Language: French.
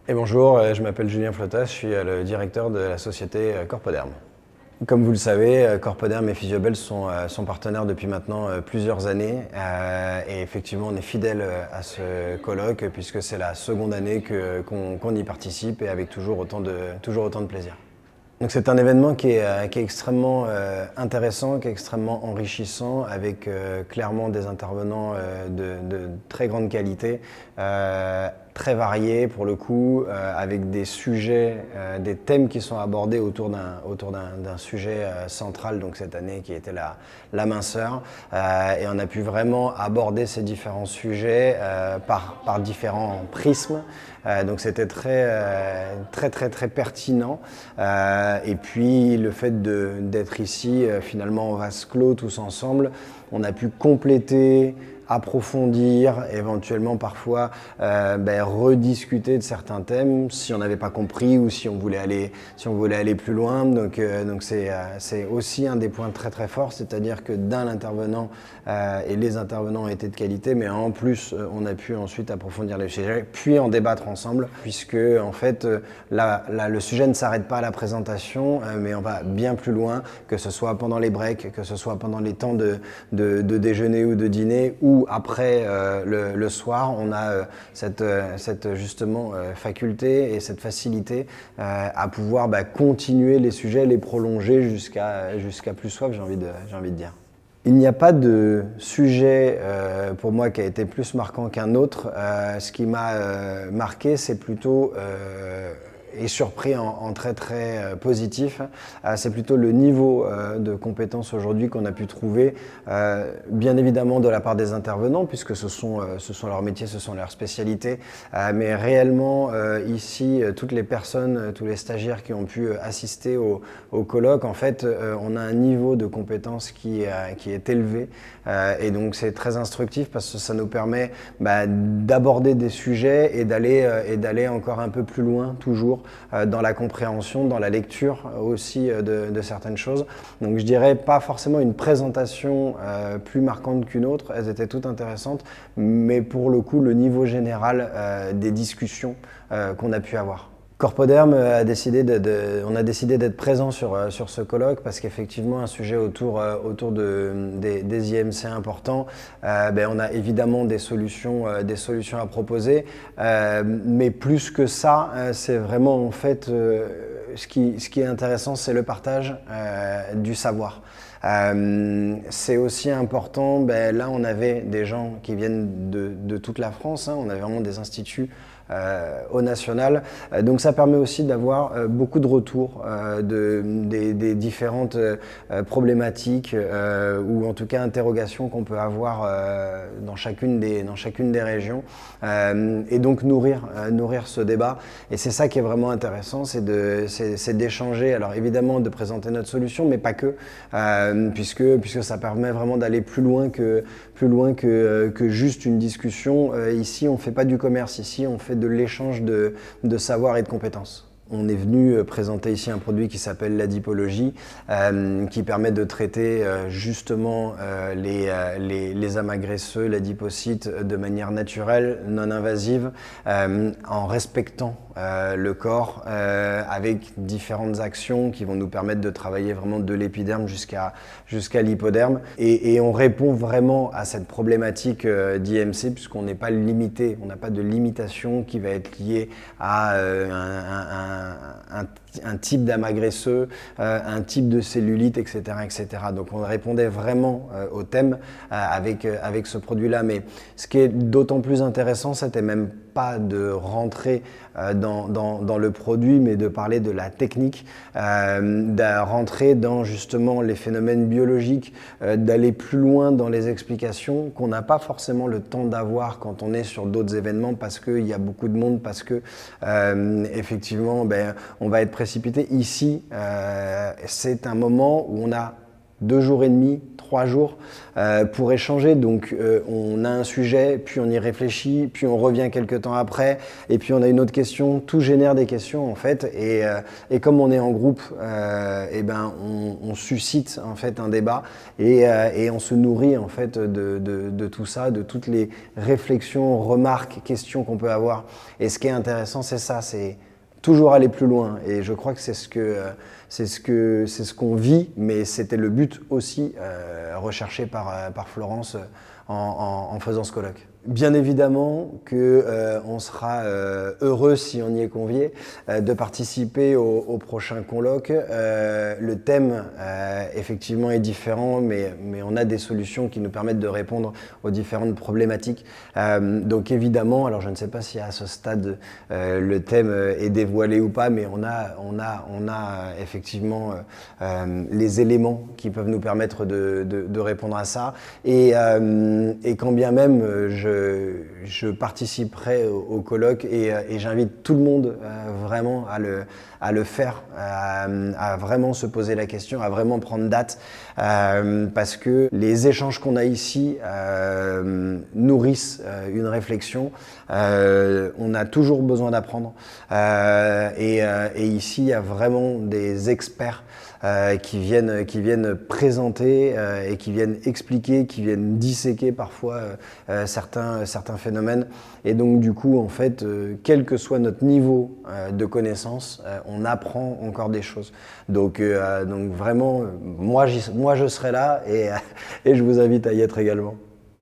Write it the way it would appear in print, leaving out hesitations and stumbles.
Et bonjour, je m'appelle Julien Flotta, je suis le directeur de la société Corpoderm. Comme vous le savez, Corpoderm et Physiobel sont partenaires depuis maintenant plusieurs années et effectivement on est fidèle à ce colloque puisque c'est la seconde année qu'on y participe et avec toujours autant de plaisir. Donc c'est un événement qui est extrêmement intéressant, qui est extrêmement enrichissant, avec clairement des intervenants de très grande qualité, très variés pour le coup, avec des sujets, des thèmes qui sont abordés autour d'un sujet central, donc cette année qui était la minceur. Et on a pu vraiment aborder ces différents sujets par différents prismes. Donc c'était très pertinent. Et puis le fait d'être ici, finalement en vase clos tous ensemble, on a pu compléter, approfondir, éventuellement parfois rediscuter de certains thèmes si on n'avait pas compris ou si on voulait aller plus loin. Donc c'est aussi un des points très forts, c'est-à-dire que d'un intervenant et les intervenants ont été de qualité, mais en plus on a pu ensuite approfondir les sujets, puis en débattre ensemble, puisque en fait là, le sujet ne s'arrête pas à la présentation, mais on va bien plus loin, que ce soit pendant les breaks, que ce soit pendant les temps de déjeuner ou de dîner, ou après le soir. On a cette justement faculté et cette facilité à pouvoir continuer les sujets, les prolonger jusqu'à plus soif, j'ai envie de dire. Il n'y a pas de sujet pour moi qui a été plus marquant qu'un autre. Ce qui m'a marqué, c'est plutôt et surpris en très positif, c'est plutôt le niveau de compétences aujourd'hui qu'on a pu trouver, bien évidemment de la part des intervenants, puisque ce sont leurs métiers, ce sont leurs spécialités, mais réellement ici, toutes les personnes, tous les stagiaires qui ont pu assister au colloque, en fait, on a un niveau de compétences qui est élevé, et donc c'est très instructif parce que ça nous permet d'aborder des sujets et d'aller encore un peu plus loin, toujours, dans la compréhension, dans la lecture aussi de certaines choses. Donc je dirais pas forcément une présentation plus marquante qu'une autre, elles étaient toutes intéressantes, mais pour le coup le niveau général des discussions qu'on a pu avoir. Corpoderm on a décidé d'être présent sur ce colloque parce qu'effectivement un sujet autour des IMC importants, on a évidemment des solutions à proposer, mais plus que ça, c'est vraiment en fait ce qui est intéressant, c'est le partage du savoir. C'est aussi important, là on avait des gens qui viennent de toute la France, on avait vraiment des instituts au national. Donc ça permet aussi d'avoir beaucoup de retours des différentes problématiques ou en tout cas interrogations qu'on peut avoir dans chacune des régions, et donc nourrir ce débat. Et c'est ça qui est vraiment intéressant, c'est d'échanger, alors évidemment de présenter notre solution, mais pas que, puisque ça permet vraiment d'aller plus loin que juste une discussion. Ici on ne fait pas du commerce, ici on fait de l'échange de savoir et de compétences. On est venu présenter ici un produit qui s'appelle l'adipologie, qui permet de traiter justement les amas graisseux, l'adipocyte de manière naturelle, non invasive, en respectant le corps, avec différentes actions qui vont nous permettre de travailler vraiment de l'épiderme jusqu'à l'hypoderme. Et on répond vraiment à cette problématique d'IMC puisqu'on n'est pas limité, on n'a pas de limitation qui va être liée à un type d'amas graisseux, un type de cellulite, etc. Donc on répondait vraiment au thème avec ce produit-là. Mais ce qui est d'autant plus intéressant, c'était même pas de rentrer dans le produit, mais de parler de la technique, de rentrer dans justement les phénomènes biologiques, d'aller plus loin dans les explications qu'on n'a pas forcément le temps d'avoir quand on est sur d'autres événements parce qu'il y a beaucoup de monde, parce que effectivement on va être précipité. Ici, c'est un moment où on a 2 jours et demi, 3 jours pour échanger. Donc on a un sujet, puis on y réfléchit, puis on revient quelques temps après, et puis on a une autre question. Tout génère des questions en fait, et comme on est en groupe, on suscite en fait un débat et on se nourrit en fait de tout ça, de toutes les réflexions, remarques, questions qu'on peut avoir. Et ce qui est intéressant, c'est ça, c'est toujours aller plus loin. Et je crois que c'est ce qu'on vit, mais c'était le but aussi recherché par Florence en faisant ce colloque. Bien évidemment qu'on sera heureux, si on y est convié, de participer au prochain colloque. Le thème, effectivement, est différent, mais on a des solutions qui nous permettent de répondre aux différentes problématiques. Donc évidemment, alors je ne sais pas si à ce stade le thème est dévoilé ou pas, mais on a effectivement les éléments qui peuvent nous permettre de répondre à ça. Et quand bien même je participerai au colloque et j'invite tout le monde vraiment à le faire, à vraiment se poser la question, à vraiment prendre date, parce que les échanges qu'on a ici nourrissent une réflexion. On a toujours besoin d'apprendre et ici il y a vraiment des experts qui viennent présenter et qui viennent expliquer, qui viennent disséquer parfois certains phénomènes. Et donc du coup, en fait, quel que soit notre niveau de connaissance, on apprend encore des choses. Donc vraiment, moi je serai là et je vous invite à y être également.